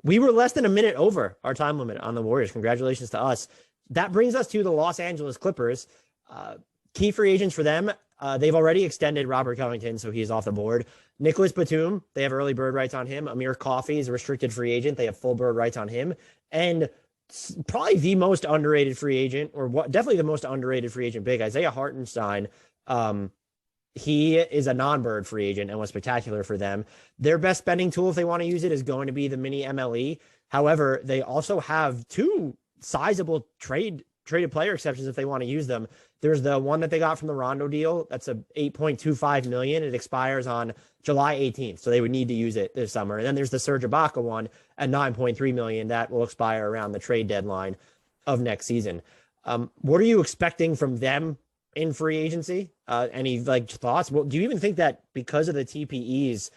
We were less than a minute over our time limit on the Warriors. Congratulations to us. That brings us to the Los Angeles Clippers. Key free agents for them. They've already extended Robert Covington, so he's off the board. Nicholas Batum, they have early bird rights on him. Amir Coffey is a restricted free agent. They have full bird rights on him. And probably the most underrated free agent, or what, definitely the most underrated free agent big, Isaiah Hartenstein. He is a non-bird free agent and was spectacular for them. Their best spending tool, if they want to use it, is going to be the mini MLE. However, they also have two sizable traded player exceptions if they want to use them. There's the one that they got from the Rondo deal. That's a $8.25 million. It expires on July 18th, so they would need to use it this summer. And then there's the Serge Ibaka one at $9.3 million that will expire around the trade deadline of next season. What are you expecting from them in free agency? Any thoughts? Well, do you even think that because of the TPEs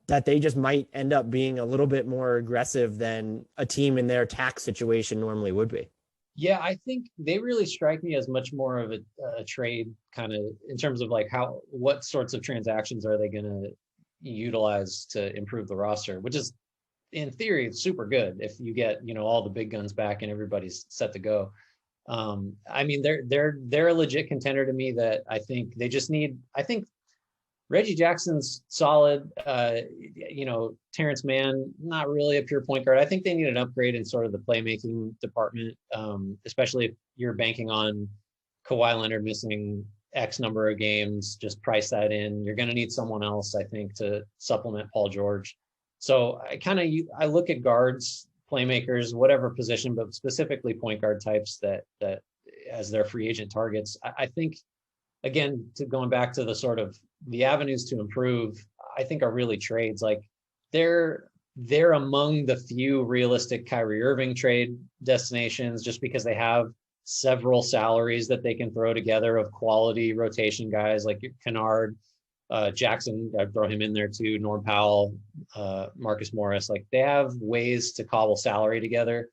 that they just might end up being a little bit more aggressive than a team in their tax situation normally would be? Yeah, I think they really strike me as much more of a trade kind of in terms of what sorts of transactions are they going to utilize to improve the roster, which is in theory super good if you get all the big guns back and everybody's set to go. I mean, they're a legit contender to me that I think they just need. I think Reggie Jackson's solid. Terrence Mann, not really a pure point guard. I think they need an upgrade in sort of the playmaking department, especially if you're banking on Kawhi Leonard missing X number of games. Just price that in. You're going to need someone else, I think, to supplement Paul George. So I look at guards, playmakers, whatever position, but specifically point guard types that as their free agent targets. I think, again, going back to the sort of the avenues to improve, I think are really trades. Like they're among the few realistic Kyrie Irving trade destinations just because they have several salaries that they can throw together of quality rotation guys like Kennard, Jackson, I'd throw him in there too, Norm Powell, Marcus Morris. Like they have ways to cobble salary together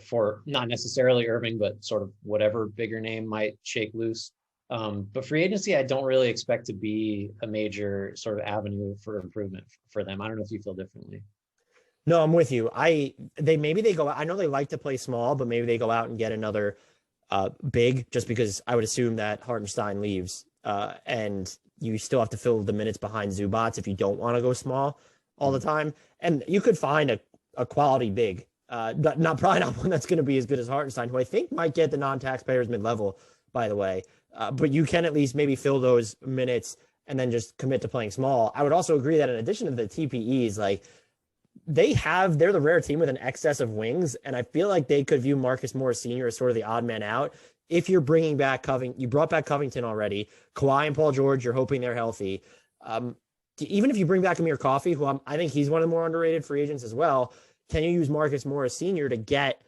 for not necessarily Irving, but sort of whatever bigger name might shake loose. But free agency, I don't really expect to be a major sort of avenue for improvement for them. I don't know if you feel differently. No, I'm with you. Maybe they go out. I know they like to play small, but maybe they go out and get another big, just because I would assume that Hartenstein leaves and you still have to fill the minutes behind Zubats if you don't want to go small all the time. And you could find a quality big, probably not one that's going to be as good as Hartenstein, who I think might get the non-taxpayers mid-level, by the way. But you can at least maybe fill those minutes and then just commit to playing small. I would also agree that in addition to the TPEs, they're the rare team with an excess of wings. And I feel like they could view Marcus Morris Sr. as sort of the odd man out. If you're bringing back you brought back Covington already, Kawhi and Paul George, you're hoping they're healthy. Even if you bring back Amir Coffey, who I think he's one of the more underrated free agents as well, can you use Marcus Morris Sr. to get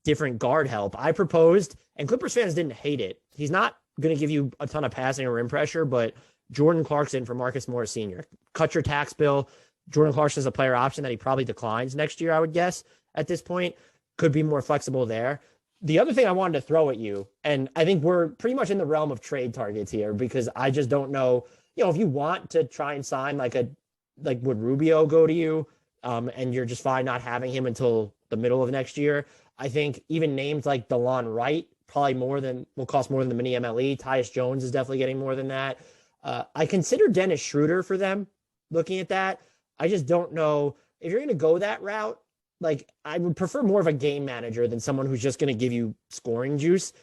different guard help? I proposed, and Clippers fans didn't hate it. He's not going to give you a ton of passing or rim pressure, but Jordan Clarkson for Marcus Morris Sr. Cut your tax bill. Jordan Clarkson is a player option that he probably declines next year, I would guess, at this point. Could be more flexible there. The other thing I wanted to throw at you, and I think we're pretty much in the realm of trade targets here, because I just don't know, if you want to try and sign would Rubio go to you, and you're just fine not having him until the middle of next year. I think even names like DeLon Wright probably will cost more than the mini MLE. Tyus Jones is definitely getting more than that. I consider Dennis Schroeder for them looking at that. I just don't know if you're going to go that route. I would prefer more of a game manager than someone who's just going to give you scoring juice.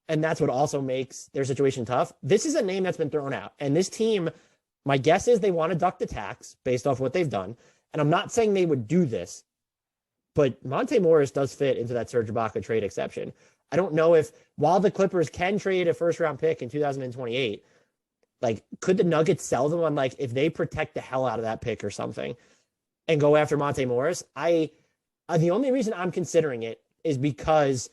And that's what also makes their situation tough. This is a name that's been thrown out. And this team, my guess is they want to duck the tax based off what they've done. And I'm not saying they would do this, but Monte Morris does fit into that Serge Ibaka trade exception. I don't know if, while the Clippers can trade a first-round pick in 2028, could the Nuggets sell them on, if they protect the hell out of that pick or something and go after Monte Morris? The only reason I'm considering it is because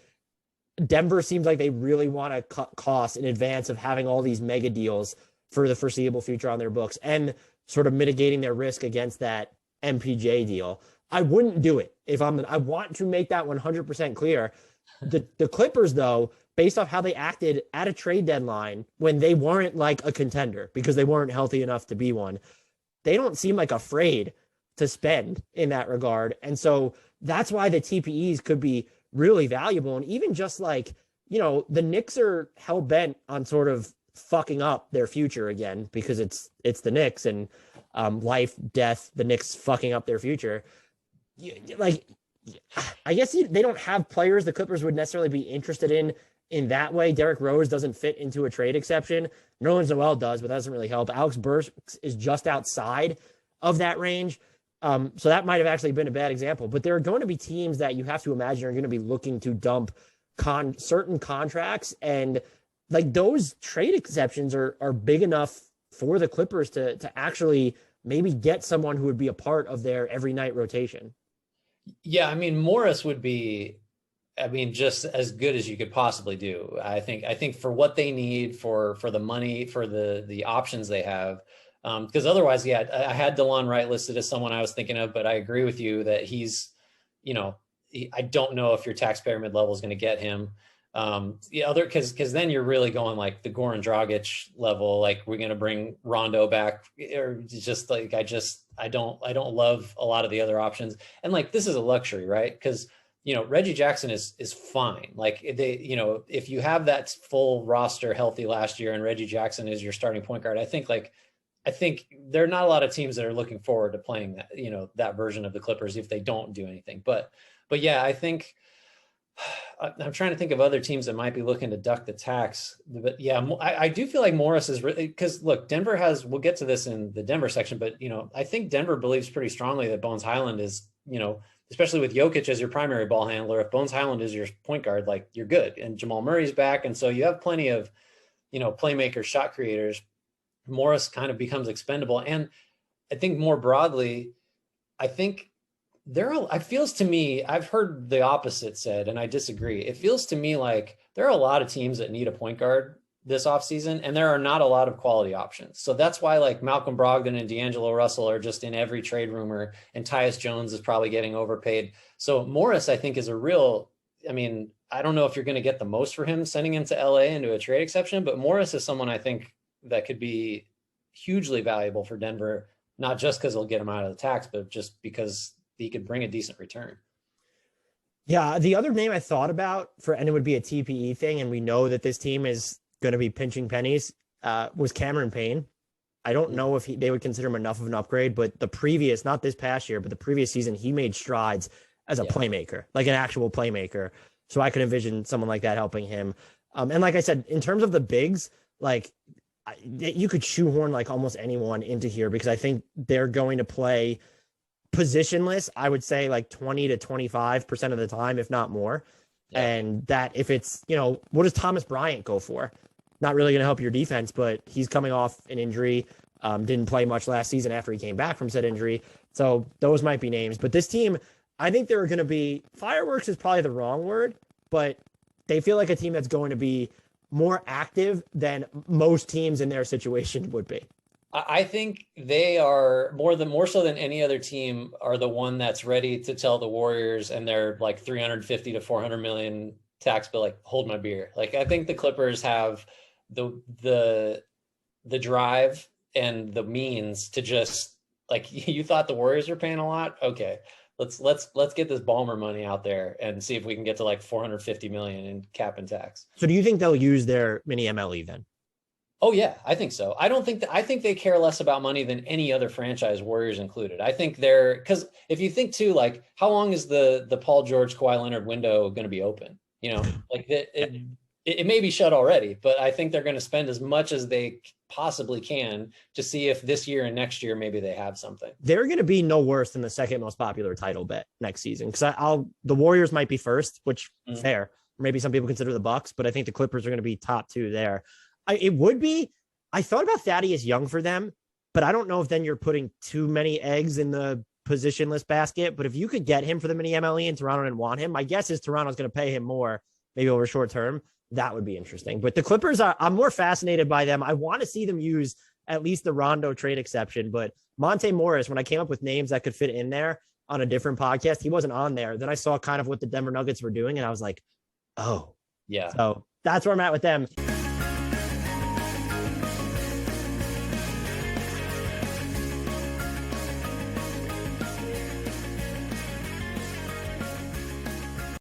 Denver seems like they really want to cut costs in advance of having all these mega deals for the foreseeable future on their books and sort of mitigating their risk against that MPJ deal. I wouldn't do it I want to make that 100% clear. The Clippers, though, based off how they acted at a trade deadline when they weren't a contender because they weren't healthy enough to be one, they don't seem afraid to spend in that regard. And so that's why the TPEs could be really valuable. And even just like, the Knicks are hell bent on sort of fucking up their future again, because it's the Knicks, and life, death, the Knicks fucking up their future. Like, I guess they don't have players the Clippers would necessarily be interested in that way. Derrick Rose doesn't fit into a trade exception. Nerlens Noel does, but that doesn't really help. Alex Burks is just outside of that range. So that might have actually been a bad example. But there are going to be teams that you have to imagine are going to be looking to dump certain contracts. And like those trade exceptions are big enough for the Clippers to actually maybe get someone who would be a part of their every night rotation. Yeah, I mean, Morris would be, just as good as you could possibly do. I think for what they need, for the money, for the options they have, because otherwise, yeah, I had DeLon Wright listed as someone I was thinking of, but I agree with you that he's, I don't know if your tax pyramid level is going to get him. Because then you're really going like the Goran Dragic level, like we're going to bring Rondo back, or just like I don't love a lot of the other options. And like this is a luxury, right? Because Reggie Jackson is fine. Like if you have that full roster healthy last year and Reggie Jackson is your starting point guard, I think there are not a lot of teams that are looking forward to playing that, that version of the Clippers if they don't do anything. But yeah, I think I'm trying to think of other teams that might be looking to duck the tax. But yeah, I do feel like Morris is really, because look, Denver we'll get to this in the Denver section, but I think Denver believes pretty strongly that Bones Highland is, especially with Jokic as your primary ball handler, if Bones Highland is your point guard, like you're good. And Jamal Murray's back. And so you have plenty of, playmakers, shot creators. Morris kind of becomes expendable. And I think more broadly, I think it feels to me, I've heard the opposite said, and I disagree. It feels to me like there are a lot of teams that need a point guard this offseason, and there are not a lot of quality options. So that's why like Malcolm Brogdon and D'Angelo Russell are just in every trade rumor, and Tyus Jones is probably getting overpaid. So Morris, I think, is a real, I don't know if you're going to get the most for him sending him to LA into a trade exception, but Morris is someone I think that could be hugely valuable for Denver, not just because he'll get him out of the tax, but just because he could bring a decent return. Yeah, the other name I thought about and it would be a TPE thing, and we know that this team is going to be pinching pennies, was Cameron Payne. I don't know if they would consider him enough of an upgrade, but not this past year, but the previous season, he made strides as a playmaker, like an actual playmaker. So I could envision someone like that helping him. And like I said, in terms of the bigs, like you could shoehorn like almost anyone into here, because I think they're going to play positionless, I would say like 20 to 25% of the time, if not more. Yeah. And that if it's, what does Thomas Bryant go for? Not really going to help your defense, but he's coming off an injury, didn't play much last season after he came back from said injury. So those might be names. But this team, I think they're going to be, fireworks is probably the wrong word, but they feel like a team that's going to be more active than most teams in their situation would be. I think they are more so than any other team are the one that's ready to tell the Warriors and their like 350 to 400 million tax bill, like hold my beer. Like I think the Clippers have the drive and the means to just like, you thought the Warriors were paying a lot. Okay. Let's get this Ballmer money out there and see if we can get to like 450 million in cap and tax. So do you think they'll use their mini MLE then? Oh yeah, I think so. I think they care less about money than any other franchise, Warriors included. I think because if you think too, like how long is the Paul George, Kawhi Leonard window going to be open? Like it may be shut already, but I think they're going to spend as much as they possibly can to see if this year and next year maybe they have something. They're going to be no worse than the second most popular title bet next season, because the Warriors might be first, which fair. Maybe some people consider the Bucks, but I think the Clippers are going to be top two there. I thought about Thaddeus Young for them, but I don't know if then you're putting too many eggs in the positionless basket. But if you could get him for the mini MLE and Toronto didn't want him, my guess is Toronto's going to pay him more, maybe over short term. That would be interesting. But the Clippers, I'm more fascinated by them. I want to see them use at least the Rondo trade exception. But Monte Morris, when I came up with names that could fit in there on a different podcast, he wasn't on there. Then I saw kind of what the Denver Nuggets were doing, and I was like, oh, yeah. So that's where I'm at with them.